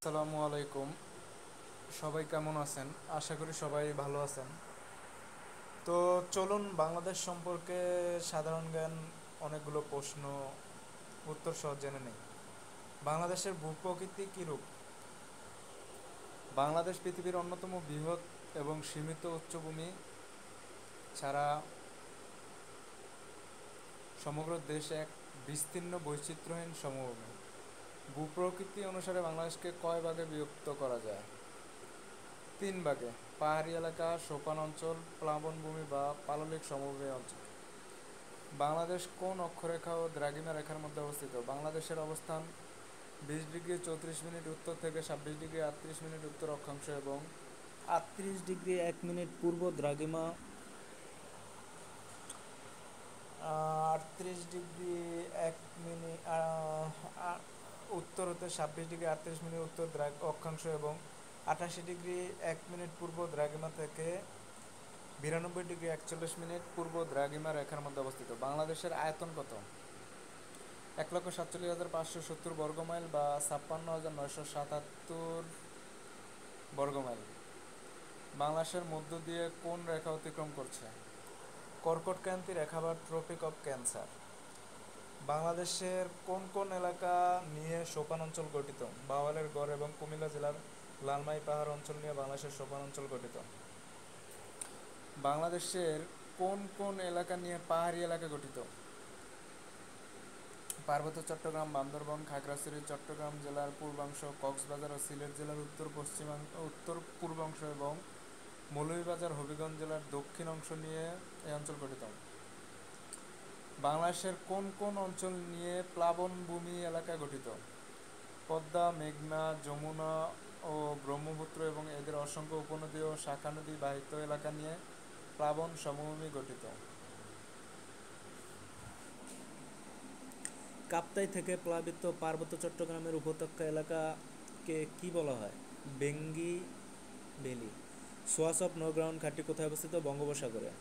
আসসালামু আলাইকুম। সবাই কেমন আছেন? আশা করি সবাই ভালো আছেন। তো চলুন বাংলাদেশ সম্পর্কে সাধারণ জ্ঞান অনেকগুলো প্রশ্ন উত্তর সহ জেনে নেই। বাংলাদেশের ভূপ্রকৃতি কীরূপ? বাংলাদেশ পৃথিবীর অন্যতম বৃহৎ এবং সীমিত উচ্চভূমি ছাড়া সমগ্র দেশ এক বিস্তীর্ণ বৈচিত্র্যহীন সমভূমি। ভূপ্রকৃতি অনুসারে বাংলাদেশকে কয় ভাগে বিভক্ত করা যায়? তিন ভাগে: পাহাড়ি এলাকা, সোপান অঞ্চল, প্লাবনভূমি বা পাললিক সমভূমি অঞ্চল। বাংলাদেশ কোন অক্ষরেখা ও দ্রাঘিমা রেখার মধ্যে অবস্থিত? বাংলাদেশের অবস্থান 20°34' উত্তর থেকে 26°38' উত্তর অক্ষাংশ এবং 38°1' পূর্ব দ্রাঘিমা, 38°1' উত্তর হতে 26°38' উত্তর অক্ষাংশ এবং 88°1' পূর্ব দ্রাঘিমা থেকে 92°41' পূর্ব দ্রাঘিমা রেখার মধ্যে অবস্থিত। বাংলাদেশের আয়তন কত? 1,47,570 বর্গমাইল বা 56,977 বর্গমাইল। বাংলাদেশের মধ্য দিয়ে কোন রেখা অতিক্রম করছে? কর্কটক্রান্তি রেখা বা ট্রপিক অফ ক্যান্সার। বাংলাদেশের কোন কোন এলাকা নিয়ে সোপান অঞ্চল গঠিত? বাওয়ালের গড় এবং কুমিল্লা জেলার লালমাই পাহাড় অঞ্চল নিয়ে বাংলাদেশের সোপান অঞ্চল গঠিত। বাংলাদেশের কোন কোন এলাকা নিয়ে পাহাড়ি এলাকা গঠিত? পার্বত্য চট্টগ্রাম, বান্দরবান, খাগড়াছড়ি, চট্টগ্রাম জেলার পূর্বাংশ, কক্সবাজার ও সিলেট জেলার উত্তর পূর্বাংশ এবং মৌলভীবাজার, হবিগঞ্জ জেলার দক্ষিণ অংশ নিয়ে এই অঞ্চল গঠিত। বাংলাদেশের কোন কোন অঞ্চল নিয়ে প্লাবনভূমি এলাকা গঠিত? পদ্মা, মেঘনা, যমুনা ও ব্রহ্মপুত্র এবং এদের অসংখ্য উপনদী ও শাখা নদী বাহিত এলাকা নিয়ে প্লাবন সমভূমি গঠিত। কাপ্তাই থেকে প্লাবিত পার্বত্য চট্টগ্রামের উপত্যকা এলাকাকে কি বলা হয়? বেঙ্গি valley. Swatch of no ground ঘাঁটি কোথায় অবস্থিত? বঙ্গোপসাগরে।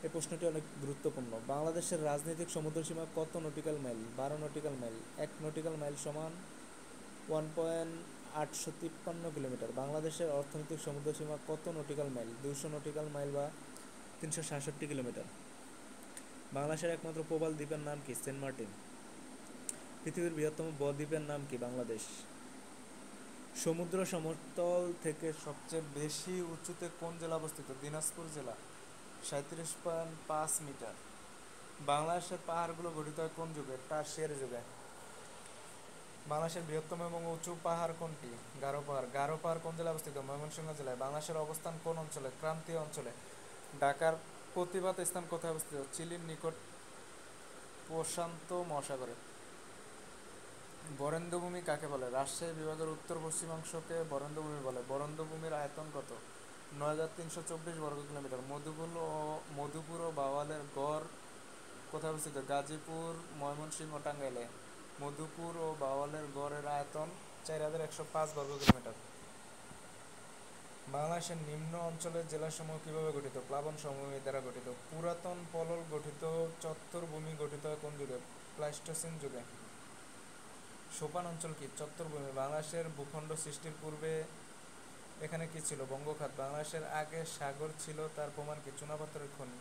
এই প্রশ্নটি অনেক গুরুত্বপূর্ণ। বাংলাদেশের রাজনৈতিক সমুদ্রসীমা কত nautical mile? 12 nautical mile. 1 nautical mile সমান 1.853 কিলোমিটার। বাংলাদেশের অর্থনৈতিক সমুদ্রসীমা কত নটিক্যাল মাইল? 200 নটিক্যাল মাইল বা 366 কিলোমিটার। বাংলাদেশের একমাত্র প্রবাল দ্বীপের নাম কি? Saint Martin. পৃথিবীর বৃহত্তম বদ্বীপের নাম কি? বাংলাদেশ। সমুদ্র সমতল থেকে সবচেয়ে বেশি উঁচুতে কোন জেলা অবস্থিত? দিনাজপুর জেলা, 37.5 মিটার। বাংলাদেশের পাহাড়গুলো গঠিত হয় কোন যুগে? টারশিয়ারি যুগে। বাংলাদেশের বৃহত্তম এবং উঁচু পাহাড় কোনটি? গারো পাহাড়। গারো পাহাড় কোন জেলায় অবস্থিত? ময়মনসিংহ জেলায়। বাংলাদেশের অবস্থান কোন অঞ্চলে? ক্রান্তীয় অঞ্চলে। ঢাকার প্রতিপাত স্থান কোথায় অবস্থিত? চিলির নিকট প্রশান্ত মহাসাগরে। বরেন্দ্রভূমি কাকে বলে? রাজশাহী বিভাগের উত্তর পশ্চিমাংশকে বরেন্দ্রভূমি বলে। বরেন্দ্রভূমির আয়তন কত? 9,324 বর্গ কিলোমিটার। মধুপুর ও বাওয়ালের গড় কোথায় অবস্থিত? গাজীপুর, ময়মনসিংহ, টাঙ্গাইলে। মধুপুর ও বাওয়ালের গড়ের আয়তন 4,105 বর্গ কিলোমিটার। বাংলাদেশের নিম্ন অঞ্চলের জেলাসমূহ কিভাবে গঠিত? প্লাবন সমভূমি দ্বারা গঠিত। পুরাতন পলল গঠিত চত্বর ভূমি গঠিত হয় কোন যুগে? প্লাইস্টোসিন যুগে। সোপান অঞ্চল কি? চত্বরভূমি। বাংলাদেশের ভূখণ্ড সৃষ্টির পূর্বে এখানে কি ছিল? বঙ্গখাত। বাংলাদেশের আগে সাগর ছিল তার প্রমাণ কি? চুনাপাথরের খনি।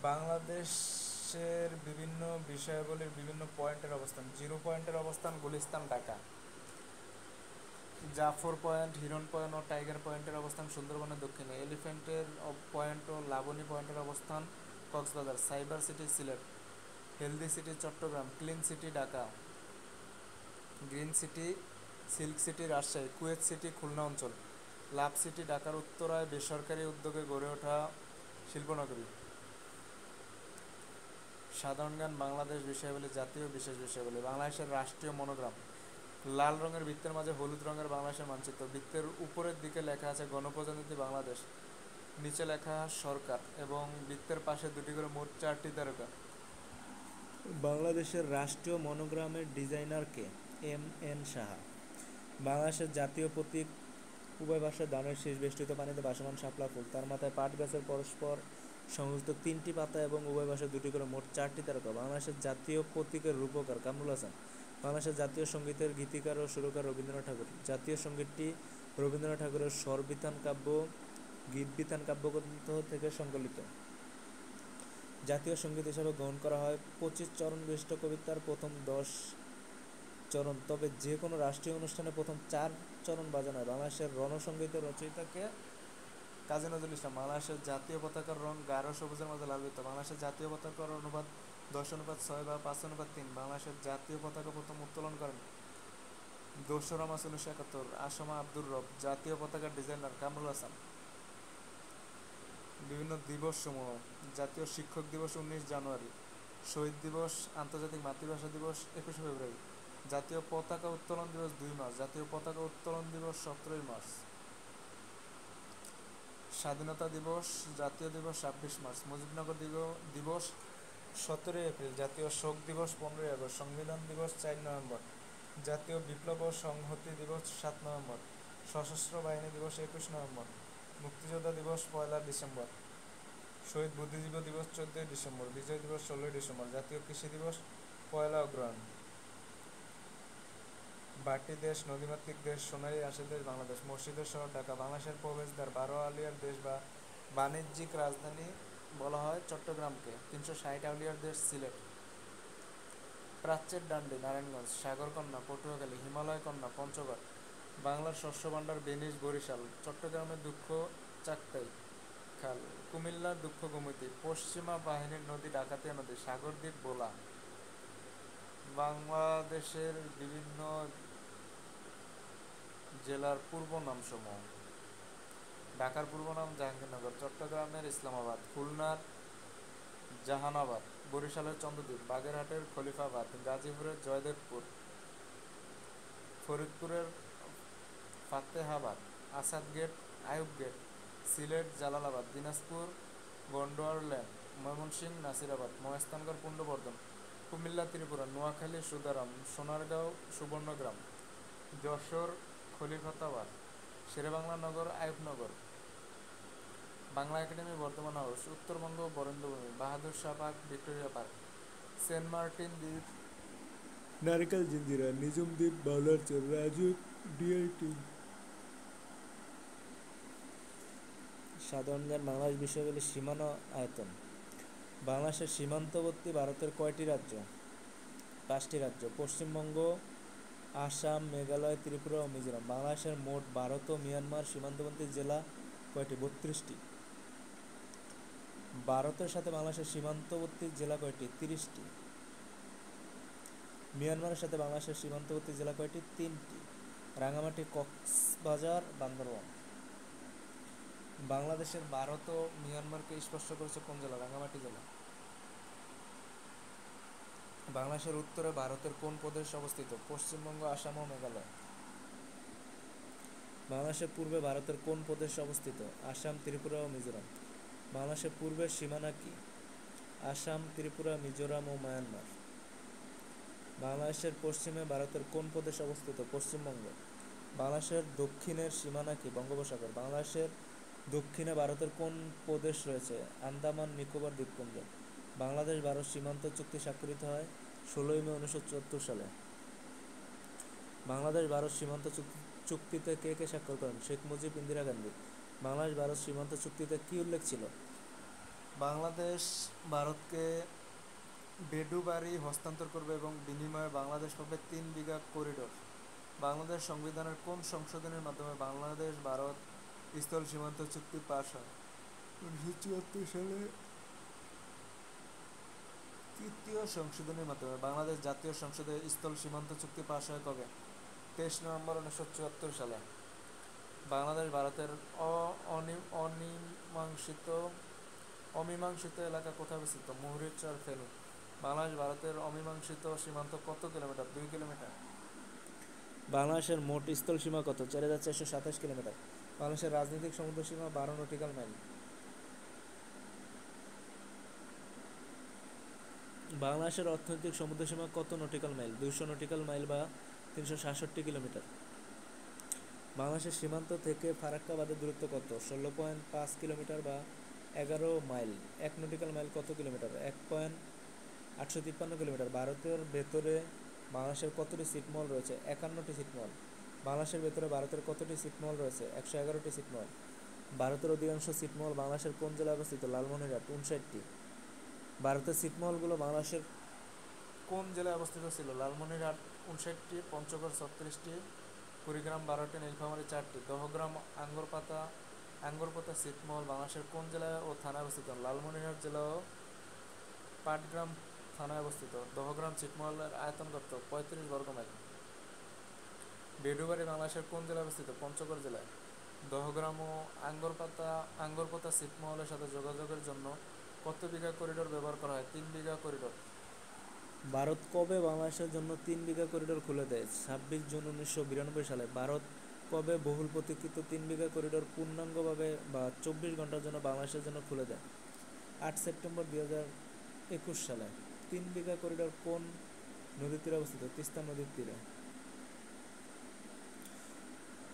বাংলাদেশের বিভিন্ন বিষয়াবলীর বিভিন্ন পয়েন্টের অবস্থান। জিরো পয়েন্টের অবস্থান গুলিস্তান, ঢাকা। জাফর পয়েন্ট, হিরন পয়েন্ট ও টাইগার পয়েন্টের অবস্থান সুন্দরবনের দক্ষিণে। এলিফ্যান্টের পয়েন্ট ও লাবণী পয়েন্টের অবস্থান Cox's Bazar. Cyber city Sylhet. Healthy city Chittagong. Clean city Dhaka. Green city, silk city Rajshahi. Kuwait city Khulna অঞ্চল। লাভ সিটি ঢাকার উত্তরায় বেসরকারি উদ্যোগে গড়ে ওঠা শিল্পনগরী। সাধারণ জ্ঞান বাংলাদেশ বিষয়াবলী, জাতীয় বিশেষ বিষয়াবলী। বাংলাদেশের রাষ্ট্রীয় মনোগ্রাম। লাল রঙের বৃত্তের মাঝে হলুদ রঙের বাংলাদেশের মানচিত্র। বৃত্তের উপরের দিকে লেখা আছে গণপ্রজাতন্ত্রী বাংলাদেশ, নিচে লেখা সরকার এবং বৃত্তের পাশে দুটি করে মোট 4টি তারকা। বাংলাদেশের রাষ্ট্রীয় মনোগ্রামের ডিজাইনার কে? এম সাহা। বাংলাদেশের জাতীয় প্রতীক উভয় পাশে ধানের শীষ বেষ্টিত পানিতে ভাসমান শাপলা ফুল, তার মাথায় পাট গাছের পরস্পর সংযুক্ত 3টি পাতা এবং উভয় পাশে 2টি করে মোট 4টি তারকা। বাংলাদেশের জাতীয় প্রতীকের রূপকার কামরুল হাসান। বাংলাদেশের জাতীয় সঙ্গীতের গীতিকার ও সুরকার রবীন্দ্রনাথ ঠাকুর। জাতীয় সঙ্গীতটি রবীন্দ্রনাথ ঠাকুরের স্বরবিতান কাব্য গীতবিতান কাব্যগ্রন্থ থেকে সংকলিত। জাতীয় সঙ্গীত হিসাবে গ্রহণ করা হয় 25 চরণ বিশিষ্ট কবিতার প্রথম 10 চরণ, তবে যে কোনো রাষ্ট্রীয় অনুষ্ঠানে প্রথম 4 চরণ বাজানো হয়। বাংলাদেশের রণসঙ্গীতের রচয়িতাকে কাজী নজরুল ইসলাম। বাংলাদেশের জাতীয় পতাকার রং গাঢ় সবুজের মধ্যে লাল বৃত্ত। বাংলাদেশের জাতীয় পতাকার অনুপাত 10:6 বা 5:3। বাংলাদেশের জাতীয় পতাকা প্রথম উত্তোলন করেন 2রা মার্চ 1971 আসমা আব্দুর রব। জাতীয় পতাকার ডিজাইনার কামরুল হাসান। বিভিন্ন দিবস সমূহ: জাতীয় শিক্ষক দিবস 19 জানুয়ারি, শহীদ দিবস, আন্তর্জাতিক মাতৃভাষা দিবস 21 ফেব্রুয়ারি, জাতীয় পতাকা উত্তোলন দিবস 2 মার্চ, জাতীয় পতাকা উত্তোলন দিবস 17 মার্চ, স্বাধীনতা দিবস জাতীয় দিবস 26 মার্চ, মুজিবনগর দিবস 17 এপ্রিল, জাতীয় শোক দিবস 15 আগস্ট, সংবিধান দিবস 4 নভেম্বর, জাতীয় বিপ্লব ও সংহতি দিবস 7 নভেম্বর, সশস্ত্র বাহিনী দিবস 21 নভেম্বর, মুক্তিযোদ্ধা দিবস 1 ডিসেম্বর, শহীদ বুদ্ধিজীবী দিবস 14 ডিসেম্বর, বিজয় দিবস 16 ডিসেম্বর, জাতীয় কৃষি দিবস 1 অগ্রহায়ণ। বাটি দেশ, নদীমাতৃক দেশ, সোনালী আশের দেশ বাংলাদেশ, মসজিদের শহর ঢাকা। বাংলাদেশের প্রবেশদ্বার 12 আউলিয়ার দেশ বা বাণিজ্যিক রাজধানী বলা হয় চট্টগ্রামকে। 360 আউলিয়ার দেশ সিলেট। প্রাচ্যের ডান্ডি নারায়ণগঞ্জ, সাগরকন্যা পটুয়াখালী, হিমালয় কন্যা পঞ্চগড়। বাংলার শস্য ভাণ্ডার বেনিশ বরিশাল, চট্টগ্রামের দুঃখ চাকতাই খাল, কুমিল্লার দুঃখ গোমতী, পশ্চিমা বাহিনীর নদী ডাকাতিয়া নদী, সাগরদ্বীপ ভোলা। বাংলাদেশের বিভিন্ন জেলার পূর্ব নামসমূহ: ঢাকার পূর্ব নাম জাহাঙ্গীরনগর, চট্টগ্রামের ইসলামাবাদ, খুলনার জাহানাবাদ, বরিশালের চন্দ্রদ্বীপ, বাগেরহাটের খলিফাবাদ, গাজীপুরের জয়দেবপুর, ফরিদপুরের Fatehabad, Asad gate, Ayub gate, Sylhet Jalalabad, Dinajpur Gondwanaland, Mymensingh Nasirabad, Mahasthangarh Pundravardhan, Comilla Tripura, Noakhali Sudharam, Sonargaon Suvarnagram, Jessore Khalifatabad, Sher-e-Bangla Nagar Ayubnagar. Bangla academy Burdwan house, Uttarbanga Barendrabhumi, Bahadur Shah park, Victoria park, Saint Martin দ্বীপ, নারিকেল জিঞ্জিরা, নিজুম দ্বীপ, বাউলারচর, রাজুক, ডিআইটি। সাধারণ জ্ঞান বাংলাদেশ বিষয়গুলি: সীমানা আয়তন। বাংলাদেশের সীমান্তবর্তী ভারতের কয়টি রাজ্য? 5টি রাজ্য: পশ্চিমবঙ্গ, আসাম, মেঘালয়, ত্রিপুরা ও মিজোরাম। বাংলাদেশের মোট ভারত ও মিয়ানমার সীমান্তবর্তী জেলা কয়টি? 32টি। ভারতের সাথে বাংলাদেশের সীমান্তবর্তী জেলা কয়টি? 30টি। মিয়ানমারের সাথে বাংলাদেশের সীমান্তবর্তী জেলা কয়টি? 3টি। রাঙামাটি, কক্সবাজার, বান্দরবান। বাংলাদেশের ভারত ও মিয়ানমারকে স্পর্শ করেছে কোন জেলা? রাঙামাটি জেলা। বাংলাদেশের উত্তরে ভারতের কোন প্রদেশ অবস্থিত? পশ্চিমবঙ্গ, আসাম ও মেঘালয়। বাংলাদেশের পূর্বে ভারতের কোন প্রদেশ অবস্থিত? আসাম, ত্রিপুরা ও মিজোরাম। বাংলাদেশের পূর্বের সীমানা কি? আসাম, ত্রিপুরা, মিজোরাম ও মায়ানমার। বাংলাদেশের পশ্চিমে ভারতের কোন প্রদেশ অবস্থিত? পশ্চিমবঙ্গ। বাংলাদেশের দক্ষিণের সীমানা কি? বঙ্গোপসাগর। বাংলাদেশের দক্ষিণে ভারতের কোন প্রদেশ রয়েছে? আন্দামান নিকোবর দ্বীপপুঞ্জ। বাংলাদেশ ভারত সীমান্ত চুক্তি স্বাক্ষরিত হয় 16 মে 1974 সালে। বাংলাদেশ ভারত সীমান্ত চুক্তিতে কে কে স্বাক্ষর করেন? শেখ মুজিব, ইন্দিরা গান্ধী। বাংলাদেশ ভারত সীমান্ত চুক্তিতে কি উল্লেখ ছিল? বাংলাদেশ ভারতকে বেডুবাড়ি হস্তান্তর করবে এবং বিনিময়ে বাংলাদেশ পাবে 3 বিঘা করিডোর। বাংলাদেশ সংবিধানের কোন সংশোধনীর মাধ্যমে বাংলাদেশ ভারত স্থল সীমান্ত চুক্তি পাস হয়? 1974 সালে। তৃতীয় সংশোধনীর মাধ্যমে বাংলাদেশ জাতীয় সংসদে স্থল সীমান্ত চুক্তি পাস হয় কবে? 23 নভেম্বর 1974 সালে। বাংলাদেশ ভারতের অমীমাংসিত এলাকা কোথায় অবস্থিত? মুহুরীর চর, ফেনী। বাংলাদেশ ভারতের অমীমাংসিত সীমান্ত কত কিলোমিটার? 2 কিলোমিটার। বাংলাদেশের মোট স্থল সীমা কত? 4427 কিলোমিটার। বাংলাদেশের রাজনৈতিক সমুদ্র সীমা 12 নটিক্যাল মাইল। বাংলাদেশের অর্থনৈতিক সমুদ্র সীমা কত নটিক্যাল মাইল? 200 নটিক্যাল মাইল বা 366 কিলোমিটার। বাংলাদেশের সীমান্ত থেকে ফারাক্কা বাঁধের দূরত্ব কত? 16.5 কিলোমিটার বা 11 মাইল। 1 নটিক্যাল মাইল কত কিলোমিটার? 1.853 কিলোমিটার। ভারতের ভেতরে বাংলাদেশের কতটি ছিটমহল রয়েছে? 51টি ছিটমহল। বাংলাদেশের ভেতরে ভারতের কতটি ছিটমহল রয়েছে? 111টি ছিটমহল। ভারতের অধিকাংশ ছিটমহল বাংলাদেশের কোন জেলায় অবস্থিত? লালমনিরহাট 59টি। ভারতের ছিটমহলগুলো বাংলাদেশের কোন জেলায় অবস্থিত ছিল? লালমনিরহাট 59টি, পঞ্চগড় 36টি, কুড়িগ্রাম 12টি, নীলফামারী 4টি। দহগ্রাম আঙ্গরপোতা ছিটমহল বাংলাদেশের কোন জেলায় ও থানায় অবস্থিত? লালমনিরহাট জেলা ও পাটগ্রাম থানায় অবস্থিত। দহগ্রাম ছিটমহলের আয়তন কত? 35 বর্গমাইল। বেডুবাড়ি বাংলাদেশের কোন জেলায় অবস্থিত? পঞ্চগড় জেলায়। দহগ্রাম ও আঙ্গরপোতা ছিটমহলের সাথে যোগাযোগের জন্য কত বিঘা করিডোর ব্যবহার করা হয়? 3 বিঘা করিডোর। ভারত কবে বাংলাদেশের জন্য 3 বিঘা করিডোর খুলে দেয়? 26 জুন 1992 সালে। ভারত কবে বহুল প্রতীক্ষিত 3 বিঘা করিডোর পূর্ণাঙ্গভাবে বা 24 ঘন্টার জন্য বাংলাদেশের জন্য খুলে দেয়? 8 সেপ্টেম্বর 2021 সালে। 3 বিঘা করিডোর কোন নদীর তীরে অবস্থিত? তিস্তা নদীর তীরে।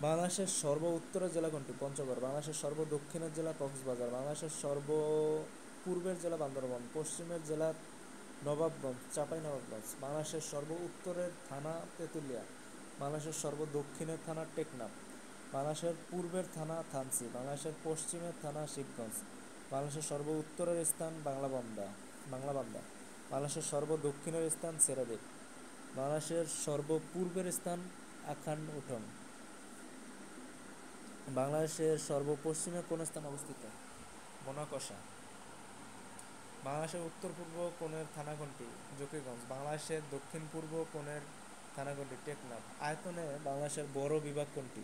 বাংলাদেশের সর্ব উত্তরের জেলা কোনটি? পঞ্চগড়। বাংলাদেশের সর্ব দক্ষিণের জেলা কক্সবাজার। বাংলাদেশের সর্ব পূর্বের জেলা বান্দরবান। পশ্চিমের জেলা নবাবগঞ্জ, চাঁপাইনবাবগঞ্জ। বাংলাদেশের সর্ব উত্তরের থানা তেঁতুলিয়া। বাংলাদেশের সর্ব দক্ষিণের থানা টেকনাফ। বাংলাদেশের পূর্বের থানা থানচি। বাংলাদেশের পশ্চিমের থানা শিবগঞ্জ। বাংলাদেশের সর্ব উত্তরের স্থান বাংলাবান্ধা। বাংলাদেশের সর্ব দক্ষিণের স্থান সেরাদ্বীপ। বাংলাদেশের সর্ব পূর্বের স্থান আখান উঠং। বাংলাদেশের সর্ব পশ্চিমে কোন স্থান অবস্থিত? মনাকষা। বাংলাদেশের উত্তর পূর্ব কোণের থানা কোনটি? জকিগঞ্জ। বাংলাদেশের দক্ষিণ পূর্ব কোণের থানা কোনটি? টেকনাফ। আয়তনে বাংলাদেশের বড় বিভাগ কোনটি?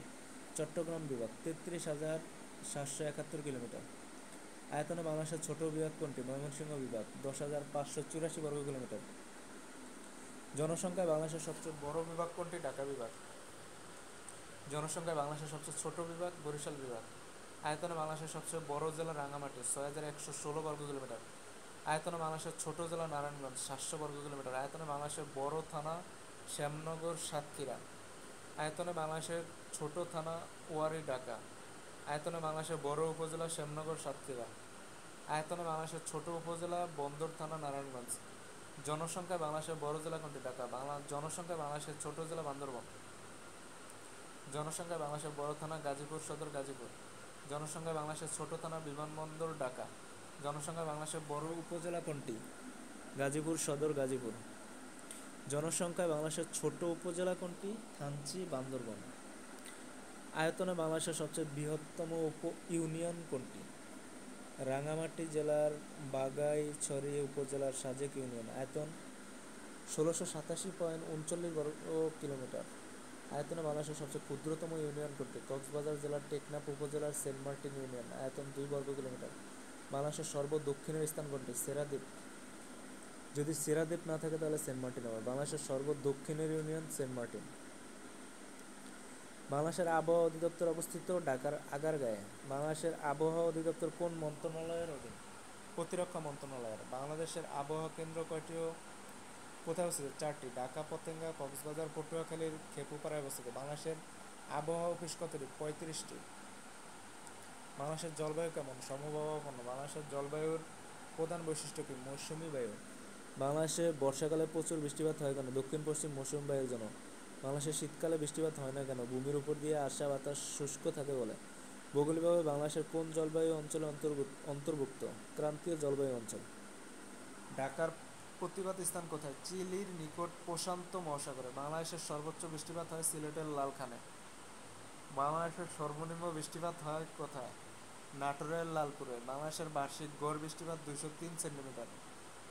চট্টগ্রাম বিভাগ 33,771 কিলোমিটার। আয়তনে বাংলাদেশের ছোট বিভাগ কোনটি? ময়মনসিংহ বিভাগ 10,584 বর্গ কিলোমিটার। জনসংখ্যায় বাংলাদেশের সবচেয়ে বড় বিভাগ কোনটি? ঢাকা বিভাগ। জনসংখ্যায় বাংলাদেশের সবচেয়ে ছোট বিভাগ? বরিশাল বিভাগ। আয়তনে বাংলাদেশের সবচেয়ে বড় জেলা? রাঙ্গামাটি 6,116 বর্গ কিলোমিটার। আয়তনে বাংলাদেশের ছোট জেলা? নারায়ণগঞ্জ 700 বর্গ কিলোমিটার। আয়তনে বাংলাদেশের বড় থানা? শ্যামনগর, সাতক্ষীরা। আয়তনে বাংলাদেশের ছোট থানা? ওয়ারী, ঢাকা। আয়তনে বাংলাদেশের বড় উপজেলা? শ্যামনগর, সাতক্ষীরা। আয়তনে বাংলাদেশের ছোট উপজেলা? বন্দর থানা, নারায়ণগঞ্জ। জনসংখ্যায় বাংলাদেশের বড় জেলা কোনটি? ঢাকা। জনসংখ্যায় বাংলাদেশের ছোট জেলা? বান্দরবান। জনসংখ্যায় বাংলাদেশের বড় থানা? গাজীপুর সদর, গাজীপুর। জনসংখ্যায় বাংলাদেশের ছোট থানা? বিমানবন্দর, ঢাকা। জনসংখ্যায় বাংলাদেশের বড় উপজেলা কোনটি? গাজীপুর সদর, গাজীপুর। জনসংখ্যায় বাংলাদেশের ছোট উপজেলা কোনটি? থানচি, বান্দরবান। আয়তনে বাংলাদেশের সবচেয়ে বৃহত্তম ইউনিয়ন কোনটি? রাঙ্গামাটি জেলার বাগাইছড়ি উপজেলার সাজেক ইউনিয়ন। আয়তন 1687.39 বর্গ কিলোমিটার। আয়তনে বাংলাদেশের সবচেয়ে ক্ষুদ্রতম ইউনিয়ন কোনটি? কক্সবাজার জেলার টেকনাফ উপজেলার সেন্ট মার্টিন ইউনিয়ন। আয়তন 2 বর্গ কিলোমিটার। বাংলাদেশের সর্ব দক্ষিণের স্থান কোনটি? সেরাদ্বীপ। যদি সেরাদ্বীপ না থাকে তাহলে সেন্ট মার্টিন হবে। বাংলাদেশের সর্ব দক্ষিণের ইউনিয়ন সেন্ট মার্টিন। বাংলাদেশের আবহাওয়া অধিদপ্তর অবস্থিত ঢাকার আগারগাঁয়ে। বাংলাদেশের আবহাওয়া অধিদপ্তর কোন মন্ত্রণালয়ের অধীন? প্রতিরক্ষা মন্ত্রণালয়ের। বাংলাদেশের আবহাওয়া কেন্দ্র কয়টি ও কোথায় অবস্থিত? 4টি। ঢাকা, পতেঙ্গা, কক্সবাজার, পটুয়াখালীর খেপুপাড়ায় অবস্থিত। বাংলাদেশের আবহাওয়া অফিস কতটি? 35টি। বাংলাদেশের জলবায়ু কেমন? সমভাবাপন্ন। বাংলাদেশের জলবায়ুর প্রধান বৈশিষ্ট্য কি? মৌসুমী বায়ু। বাংলাদেশে বর্ষাকালে প্রচুর বৃষ্টিপাত হয় কেন? দক্ষিণ পশ্চিম মৌসুমী বায়ুর জন্য। বাংলাদেশের শীতকালে বৃষ্টিপাত হয় না কেন? ভূমির উপর দিয়ে আসা বাতাস শুষ্ক থাকে বলে। ভৌগোলিকভাবে বাংলাদেশের কোন জলবায়ু অঞ্চলে অন্তর্ভুক্ত? ক্রান্তীয় জলবায়ু অঞ্চল। ঢাকার প্রতিপাত স্থান কোথায়? চিলির নিকট প্রশান্ত মহাসাগরে। বাংলাদেশের সর্বোচ্চ বৃষ্টিপাত হয় সিলেটের লালখানে। বাংলাদেশের সর্বনিম্ন বৃষ্টিপাত হয় কোথায়? নাটোরের লালপুরে। বাংলাদেশের বার্ষিক গড় বৃষ্টিপাত 203 সেন্টিমিটার।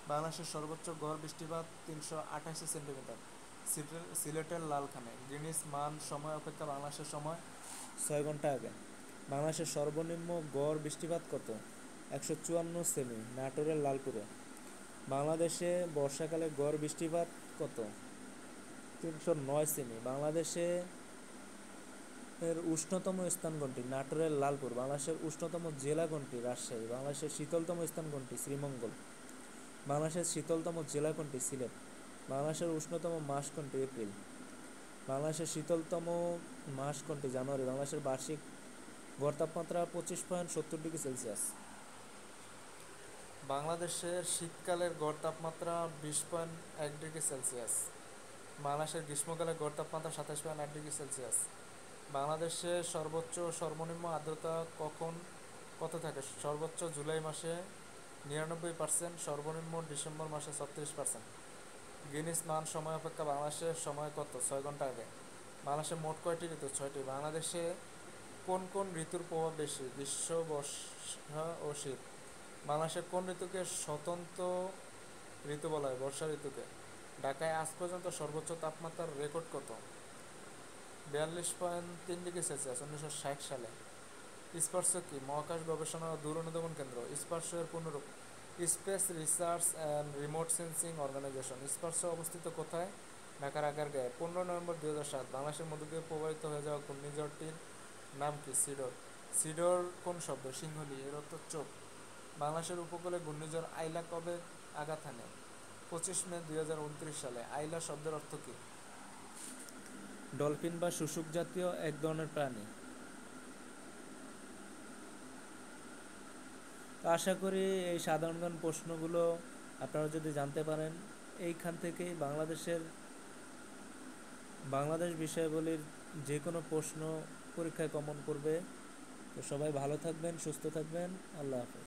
বাংলাদেশের সর্বোচ্চ গড় বৃষ্টিপাত 388 সেন্টিমিটার। সিলেটের লালখানে। গ্রিনিচ মান সময় অপেক্ষা বাংলাদেশের সময় 6 ঘন্টা আগে। বাংলাদেশের সর্বনিম্ন গড় বৃষ্টিপাত কত? 154 সেমি। নাটোরের লালপুরে। বাংলাদেশে বর্ষাকালে গড় বৃষ্টিপাত কত? 309 সেমি। বাংলাদেশে এর উষ্ণতম স্থান কোনটি? নাটোরের লালপুর। বাংলাদেশের উষ্ণতম জেলা কোনটি? রাজশাহী। বাংলাদেশের শীতলতম স্থান কোনটি? শ্রীমঙ্গল। বাংলাদেশের শীতলতম জেলা কোনটি? সিলেট। বাংলাদেশের উষ্ণতম মাস কোনটি? এপ্রিল। বাংলাদেশের শীতলতম মাস কোনটি? জানুয়ারি। বাংলাদেশের বার্ষিক গড় তাপমাত্রা 25.70 ডিগ্রি সেলসিয়াস। বাংলাদেশের শীতকালের গড় তাপমাত্রা 20.1 ডিগ্রি সেলসিয়াস। বাংলাদেশের গ্রীষ্মকালে গড় তাপমাত্রা 27.8 ডিগ্রি সেলসিয়াস। বাংলাদেশে সর্বোচ্চ ও সর্বনিম্ন আর্দ্রতা কত থাকে? সর্বোচ্চ জুলাই মাসে 99%, সর্বনিম্ন ডিসেম্বর মাসে 36%। গিনিস মান সময় অপেক্ষা বাংলাদেশের সময় কত? 6 ঘন্টা আগে। বাংলাদেশে মোট কয়টি ঋতু? 6টি। বাংলাদেশে কোন কোন ঋতুর প্রভাব বেশি? গ্রীষ্ম, বর্ষা ও শীত। বাংলাদেশের কোন ঋতুকে স্বতন্ত্র ঋতু বলা হয়? বর্ষা ঋতুকে। ঢাকায় আজ পর্যন্ত সর্বোচ্চ তাপমাত্রার রেকর্ড কত? 42.3 ডিগ্রি সেলসিয়াস 1960 সালে। স্পারসো কি? মহাকাশ গবেষণা ও দূর অনুধাবন কেন্দ্র। স্পারসো এর পূর্ণরূপ space research and remote sensing organisation. SPARRSO অবস্থিত কোথায়? ঢাকার আগারগাঁয়ে। 15 নভেম্বর 2007 বাংলাদেশের মধ্য দিয়ে প্রবাহিত হয়ে যাওয়া ঘূর্ণিঝড়টির নাম কি? সিডর। সিডর কোন শব্দ? সিংহলি, এর অর্থ চোখ। বাংলাদেশের উপকূলে ঘূর্ণিঝড় আইলা কবে আঘাত হানে? 25 মে 2029 সালে। আইলা শব্দের অর্থ কী? ডলফিন বা শুশুক জাতীয় এক ধরনের প্রাণী। তো আশা করি এই সাধারণ জ্ঞান প্রশ্নগুলো আপনারা যদি জানতে পারেন, এইখান থেকেই বাংলাদেশ বিষয়াবলীর যে কোনো প্রশ্ন পরীক্ষায় কমন করবে। তো সবাই ভালো থাকবেন, সুস্থ থাকবেন। আল্লাহ হাফেজ।